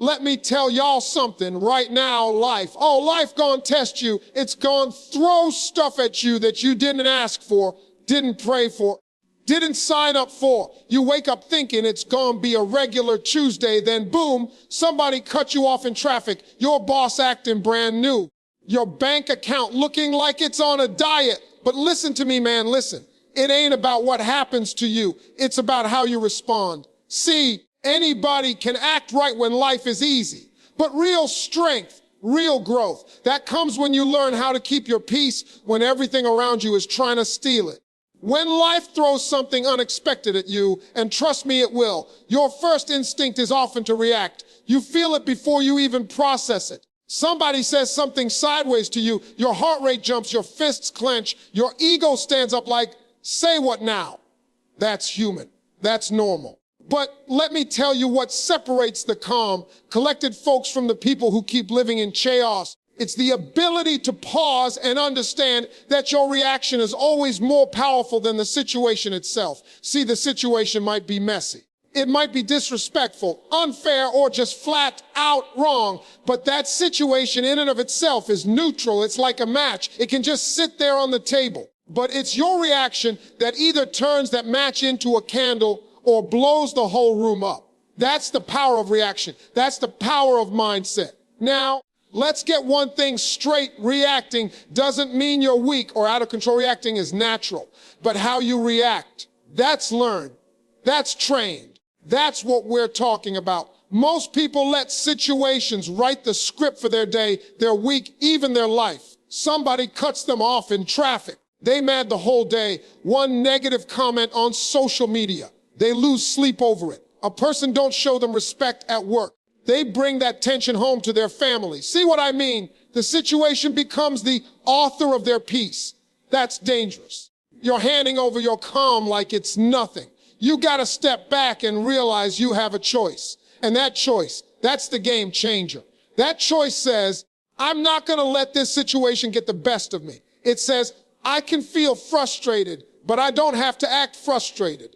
Let me tell y'all something right now, life gonna test you. It's gonna throw stuff at you that you didn't ask for, didn't pray for, didn't sign up for. You wake up thinking it's gonna be a regular Tuesday, then boom, somebody cut you off in traffic, your boss acting brand new, your bank account looking like it's on a diet. But listen to me, man, listen. It ain't about what happens to you. It's about how you respond. See, anybody can act right when life is easy, but real strength, real growth, that comes when you learn how to keep your peace when everything around you is trying to steal it. When life throws something unexpected at you, and trust me, it will, your first instinct is often to react. You feel it before you even process it. Somebody says something sideways to you, your heart rate jumps, your fists clench, your ego stands up like, say what now? That's human. That's normal. But let me tell you what separates the calm, collected folks from the people who keep living in chaos. It's the ability to pause and understand that your reaction is always more powerful than the situation itself. See, the situation might be messy. It might be disrespectful, unfair, or just flat out wrong. But that situation in and of itself is neutral. It's like a match. It can just sit there on the table. But it's your reaction that either turns that match into a candle or blows the whole room up. That's the power of reaction. That's the power of mindset. Now, let's get one thing straight. Reacting doesn't mean you're weak or out of control. Reacting is natural. But how you react, that's learned. That's trained. That's what we're talking about. Most people let situations write the script for their day, their week, even their life. Somebody cuts them off in traffic. They mad the whole day. One negative comment on social media. They lose sleep over it. A person don't show them respect at work. They bring that tension home to their family. See what I mean? The situation becomes the author of their piece. That's dangerous. You're handing over your calm like it's nothing. You gotta step back and realize you have a choice. And that choice, that's the game changer. That choice says, I'm not gonna let this situation get the best of me. It says, I can feel frustrated, but I don't have to act frustrated.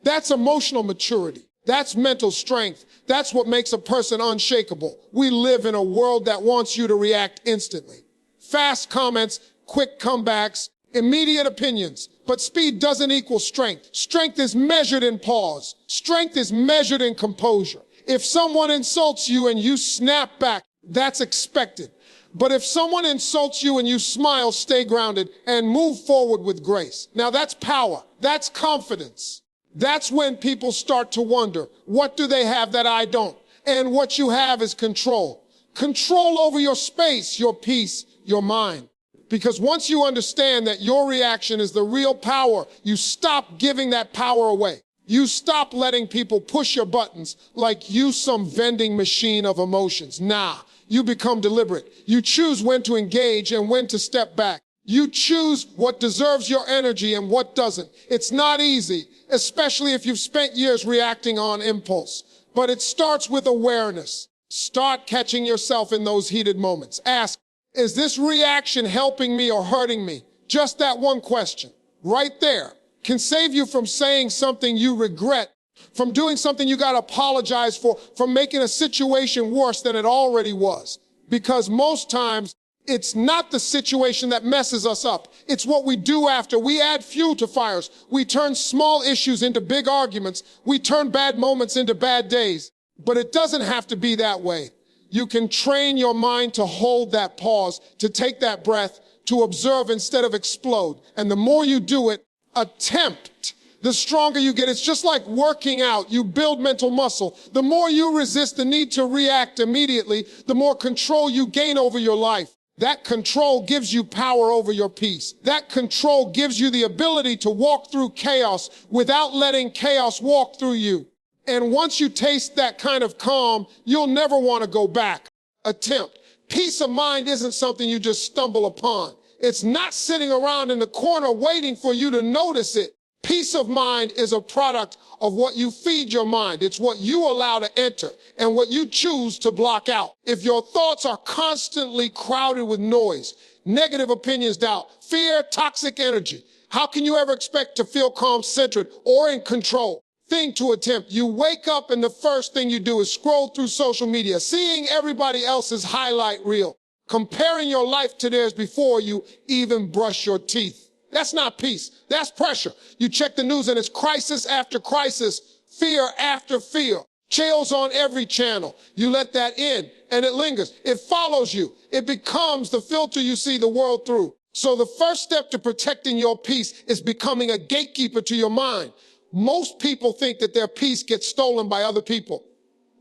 That's emotional maturity. That's mental strength. That's what makes a person unshakable. We live in a world that wants you to react instantly. Fast comments, quick comebacks, immediate opinions. But speed doesn't equal strength. Strength is measured in pause. Strength is measured in composure. If someone insults you and you snap back, that's expected. But if someone insults you and you smile, stay grounded and move forward with grace. Now that's power. That's confidence. That's when people start to wonder, what do they have that I don't? And what you have is control. Control over your space, your peace, your mind. Because once you understand that your reaction is the real power, you stop giving that power away. You stop letting people push your buttons like you some vending machine of emotions. Nah, you become deliberate. You choose when to engage and when to step back. You choose what deserves your energy and what doesn't. It's not easy, especially if you've spent years reacting on impulse. But it starts with awareness. Start catching yourself in those heated moments. Ask, is this reaction helping me or hurting me? Just that one question, right there, can save you from saying something you regret, from doing something you gotta apologize for, from making a situation worse than it already was. Because most times, it's not the situation that messes us up. It's what we do after. We add fuel to fires. We turn small issues into big arguments. We turn bad moments into bad days. But it doesn't have to be that way. You can train your mind to hold that pause, to take that breath, to observe instead of explode. And the more you do it, attempt, the stronger you get. It's just like working out. You build mental muscle. The more you resist the need to react immediately, the more control you gain over your life. That control gives you power over your peace. That control gives you the ability to walk through chaos without letting chaos walk through you. And once you taste that kind of calm, you'll never want to go back. Attempt. Peace of mind isn't something you just stumble upon. It's not sitting around in the corner waiting for you to notice it. Peace of mind is a product of what you feed your mind. It's what you allow to enter and what you choose to block out. If your thoughts are constantly crowded with noise, negative opinions, doubt, fear, toxic energy, how can you ever expect to feel calm, centered, or in control? thing to attempt. You wake up and the first thing you do is scroll through social media, seeing everybody else's highlight reel, comparing your life to theirs before you even brush your teeth. That's not peace. That's pressure. You check the news and it's crisis after crisis, fear after fear. Chills on every channel. You let that in and it lingers. It follows you. It becomes the filter you see the world through. So the first step to protecting your peace is becoming a gatekeeper to your mind. Most people think that their peace gets stolen by other people.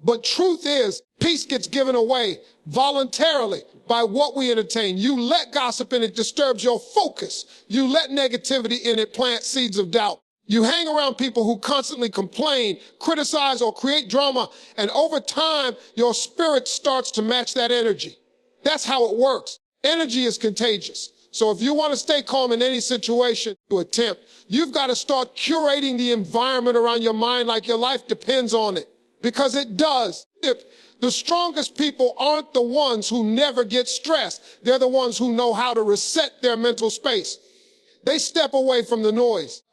But truth is, peace gets given away voluntarily by what we entertain. You let gossip in, it disturbs your focus. You let negativity in, it plants seeds of doubt. You hang around people who constantly complain, criticize, or create drama, and over time, your spirit starts to match that energy. That's how it works. Energy is contagious. So if you want to stay calm in any situation you attempt, you've got to start curating the environment around your mind like your life depends on it. Because it does. The strongest people aren't the ones who never get stressed. They're the ones who know how to reset their mental space. They step away from the noise.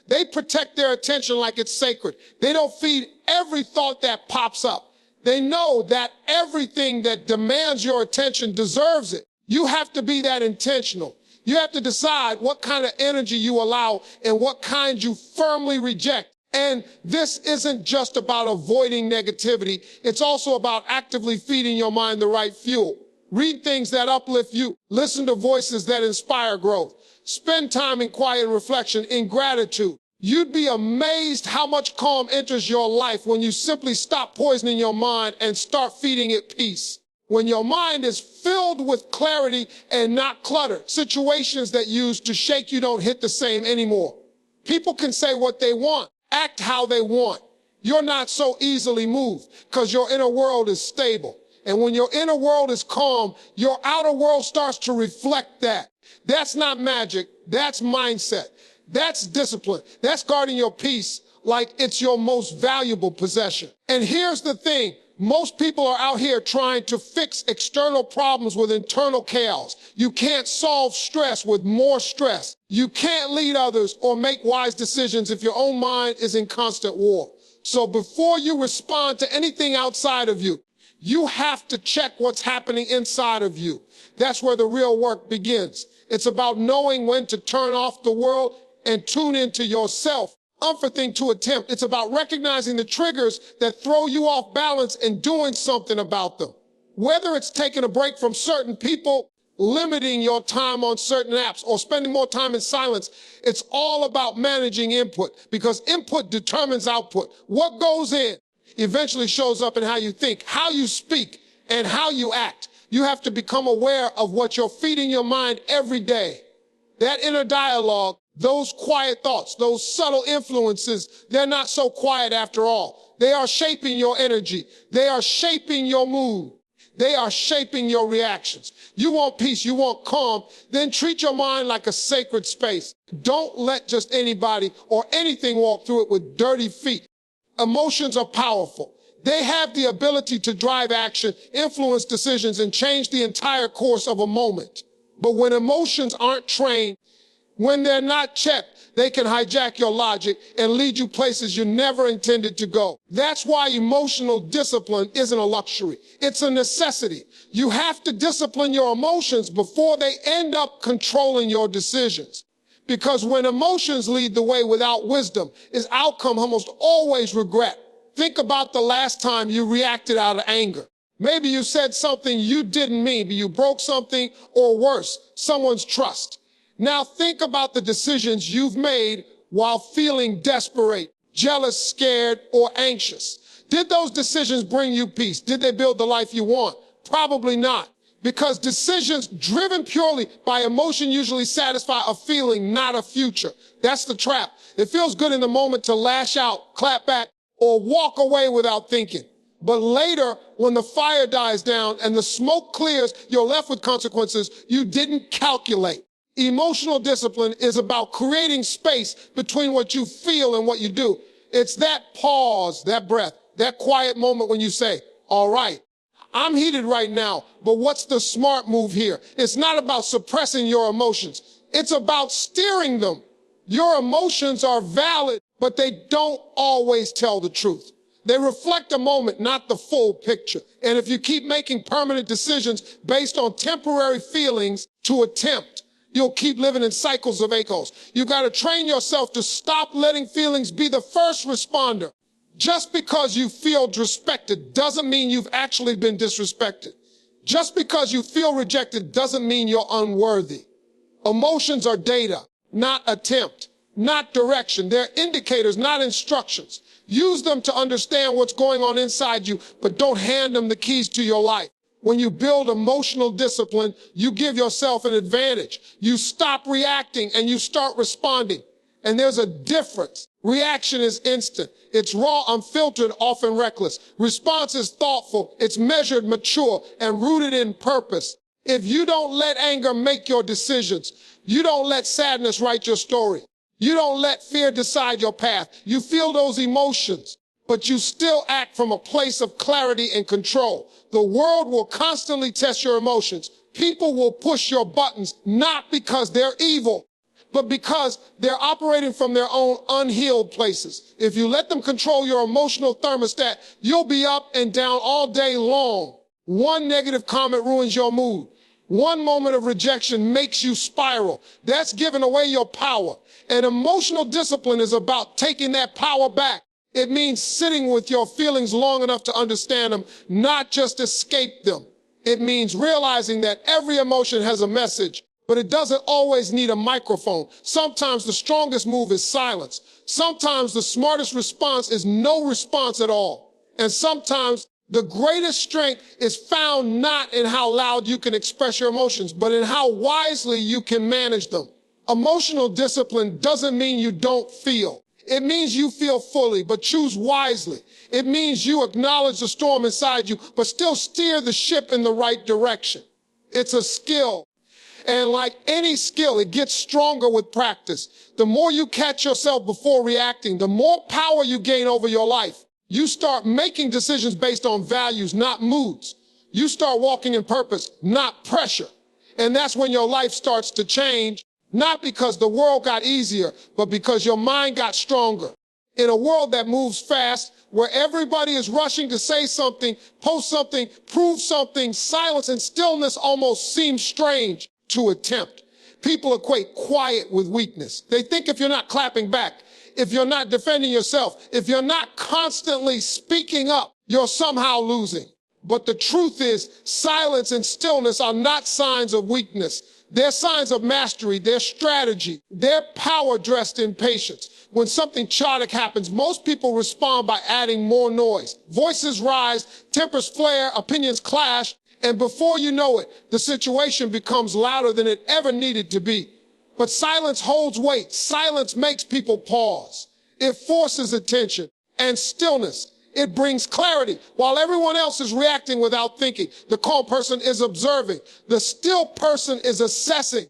They protect their attention like it's sacred. They don't feed every thought that pops up. They know that everything that demands your attention deserves it. You have to be that intentional. You have to decide what kind of energy you allow and what kind you firmly reject. And this isn't just about avoiding negativity. It's also about actively feeding your mind the right fuel. Read things that uplift you. Listen to voices that inspire growth. Spend time in quiet reflection, in gratitude. You'd be amazed how much calm enters your life when you simply stop poisoning your mind and start feeding it peace. When your mind is filled with clarity and not clutter, situations that used to shake you don't hit the same anymore. People can say what they want, act how they want. You're not so easily moved because your inner world is stable. And when your inner world is calm, your outer world starts to reflect that. That's not magic. That's mindset. That's discipline. That's guarding your peace like it's your most valuable possession. And here's the thing. Most people are out here trying to fix external problems with internal chaos. You can't solve stress with more stress. You can't lead others or make wise decisions if your own mind is in constant war. So before you respond to anything outside of you, you have to check what's happening inside of you. That's where the real work begins. It's about knowing when to turn off the world and tune into yourself. Thing to attempt. It's about recognizing the triggers that throw you off balance and doing something about them. Whether it's taking a break from certain people, limiting your time on certain apps, or spending more time in silence, it's all about managing input because input determines output. What goes in eventually shows up in how you think, how you speak, and how you act. You have to become aware of what you're feeding your mind every day. That inner dialogue, those quiet thoughts, those subtle influences, they're not so quiet after all. They are shaping your energy. They are shaping your mood. They are shaping your reactions. You want peace, you want calm, then treat your mind like a sacred space. Don't let just anybody or anything walk through it with dirty feet. Emotions are powerful. They have the ability to drive action, influence decisions, and change the entire course of a moment. But when emotions aren't trained, when they're not checked, they can hijack your logic and lead you places you never intended to go. That's why emotional discipline isn't a luxury. It's a necessity. You have to discipline your emotions before they end up controlling your decisions. Because when emotions lead the way without wisdom, its outcome almost always regret. Think about the last time you reacted out of anger. Maybe you said something you didn't mean. Maybe you broke something, or worse, someone's trust. Now think about the decisions you've made while feeling desperate, jealous, scared, or anxious. Did those decisions bring you peace? Did they build the life you want? Probably not. Because decisions driven purely by emotion usually satisfy a feeling, not a future. That's the trap. It feels good in the moment to lash out, clap back, or walk away without thinking. But later, when the fire dies down and the smoke clears, you're left with consequences you didn't calculate. Emotional discipline is about creating space between what you feel and what you do. It's that pause, that breath, that quiet moment when you say, all right, I'm heated right now, but what's the smart move here? It's not about suppressing your emotions. It's about steering them. Your emotions are valid, but they don't always tell the truth. They reflect a moment, not the full picture. And if you keep making permanent decisions based on temporary feelings to attempt, you'll keep living in cycles of echoes. You've got to train yourself to stop letting feelings be the first responder. Just because you feel disrespected doesn't mean you've actually been disrespected. Just because you feel rejected doesn't mean you're unworthy. Emotions are data, not attempt, not direction. They're indicators, not instructions. Use them to understand what's going on inside you, but don't hand them the keys to your life. When you build emotional discipline, you give yourself an advantage. You stop reacting and you start responding. And there's a difference. Reaction is instant. It's raw, unfiltered, often reckless. Response is thoughtful. It's measured, mature, and rooted in purpose. If you don't let anger make your decisions, you don't let sadness write your story. You don't let fear decide your path. You feel those emotions, but you still act from a place of clarity and control. The world will constantly test your emotions. People will push your buttons, not because they're evil, but because they're operating from their own unhealed places. If you let them control your emotional thermostat, you'll be up and down all day long. One negative comment ruins your mood. One moment of rejection makes you spiral. That's giving away your power. And emotional discipline is about taking that power back. It means sitting with your feelings long enough to understand them, not just escape them. It means realizing that every emotion has a message, but it doesn't always need a microphone. Sometimes the strongest move is silence. Sometimes the smartest response is no response at all. And sometimes the greatest strength is found not in how loud you can express your emotions, but in how wisely you can manage them. Emotional discipline doesn't mean you don't feel. It means you feel fully, but choose wisely. It means you acknowledge the storm inside you, but still steer the ship in the right direction. It's a skill. And like any skill, it gets stronger with practice. The more you catch yourself before reacting, the more power you gain over your life. You start making decisions based on values, not moods. You start walking in purpose, not pressure. And that's when your life starts to change, not because the world got easier, but because your mind got stronger. In a world that moves fast, where everybody is rushing to say something, post something, prove something, silence and stillness almost seem strange to attempt. People equate quiet with weakness. They think if you're not clapping back, if you're not defending yourself, if you're not constantly speaking up, you're somehow losing. But the truth is, silence and stillness are not signs of weakness. They're signs of mastery, they're strategy, they're power dressed in patience. When something chaotic happens, most people respond by adding more noise. Voices rise, tempers flare, opinions clash, and before you know it, the situation becomes louder than it ever needed to be. But silence holds weight. Silence makes people pause. It forces attention. And stillness, it brings clarity. While everyone else is reacting without thinking, the calm person is observing. The still person is assessing.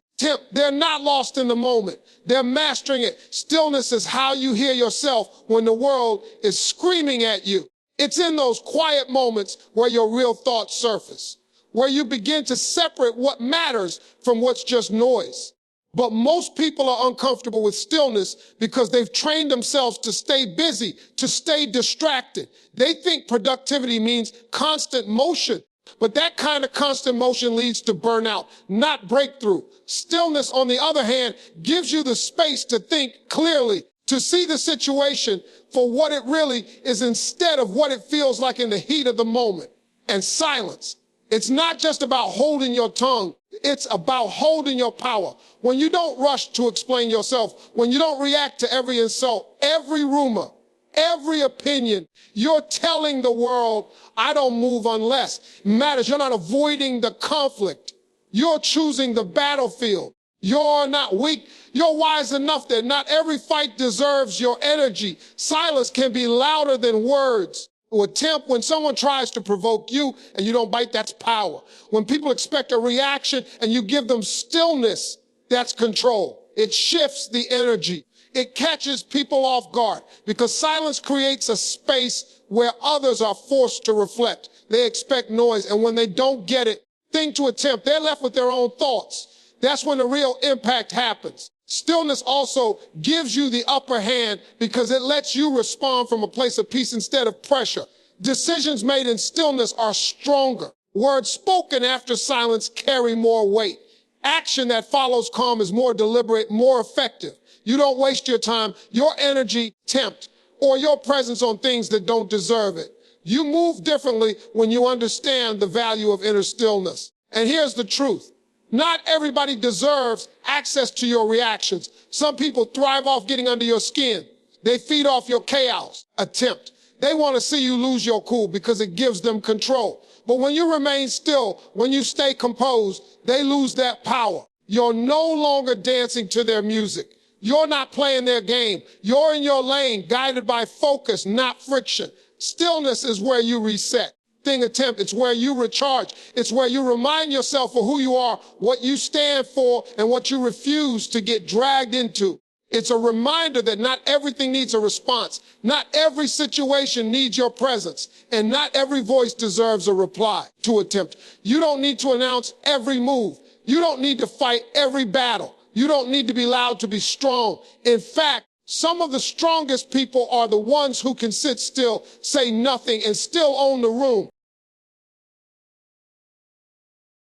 They're not lost in the moment. They're mastering it. Stillness is how you hear yourself when the world is screaming at you. It's in those quiet moments where your real thoughts surface, where you begin to separate what matters from what's just noise. But most people are uncomfortable with stillness because they've trained themselves to stay busy, to stay distracted. They think productivity means constant motion, but that kind of constant motion leads to burnout, not breakthrough. Stillness, on the other hand, gives you the space to think clearly, to see the situation for what it really is instead of what it feels like in the heat of the moment. And silence, it's not just about holding your tongue. It's about holding your power. When you don't rush to explain yourself, when you don't react to every insult, every rumor, every opinion, you're telling the world, I don't move unless it matters. You're not avoiding the conflict. You're choosing the battlefield. You're not weak. You're wise enough that not every fight deserves your energy. Silence can be louder than words. Attempt when someone tries to provoke you and you don't bite, that's power. When people expect a reaction and you give them stillness, that's control. It shifts the energy. It catches people off guard because silence creates a space where others are forced to reflect. They expect noise, and when they don't get it, thing to attempt, they're left with their own thoughts. That's when the real impact happens. Stillness also gives you the upper hand because it lets you respond from a place of peace instead of pressure. Decisions made in stillness are stronger. Words spoken after silence carry more weight. Action that follows calm is more deliberate, more effective. You don't waste your time, your energy, tempt, or your presence on things that don't deserve it. You move differently when you understand the value of inner stillness. And here's the truth. Not everybody deserves access to your reactions. Some people thrive off getting under your skin. They feed off your chaos attempt. They want to see you lose your cool because it gives them control. But when you remain still, when you stay composed, they lose that power. You're no longer dancing to their music. You're not playing their game. You're in your lane, guided by focus, not friction. Stillness is where you reset. Attempt. It's where you recharge. It's where you remind yourself of who you are, what you stand for, and what you refuse to get dragged into. It's a reminder that not everything needs a response. Not every situation needs your presence. And not every voice deserves a reply to attempt. You don't need to announce every move. You don't need to fight every battle. You don't need to be loud to be strong. In fact, some of the strongest people are the ones who can sit still, say nothing, and still own the room.